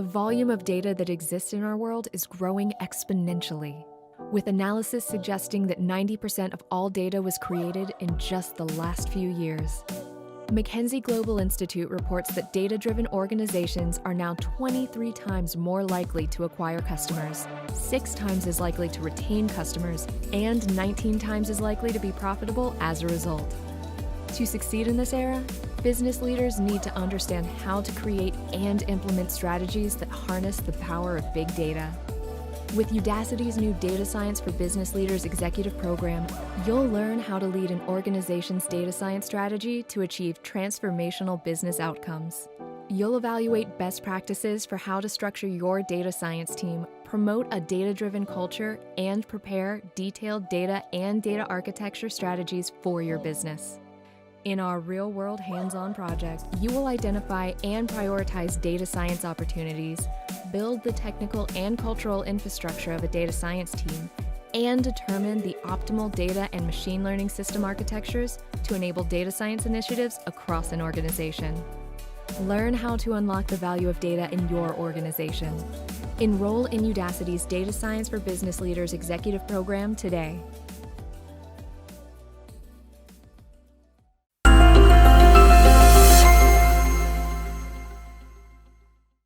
The volume of data that exists in our world is growing exponentially, with analysis suggesting that 90% of all data was created in just the last few years. McKinsey Global Institute reports that data-driven organizations are now 23 times more likely to acquire customers, 6 times as likely to retain customers, and 19 times as likely to be profitable as a result. To succeed in this era, business leaders need to understand how to create and implement strategies that harness the power of big data. With Udacity's new Data Science for Business Leaders executive program, you'll learn how to lead an organization's data science strategy to achieve transformational business outcomes. You'll evaluate best practices for how to structure your data science team, promote a data-driven culture, and prepare detailed data and data architecture strategies for your business. In our real-world hands-on project, you will identify and prioritize data science opportunities, build the technical and cultural infrastructure of a data science team, and determine the optimal data and machine learning system architectures to enable data science initiatives across an organization. Learn how to unlock the value of data in your organization. Enroll in Udacity's Data Science for Business Leaders executive program today.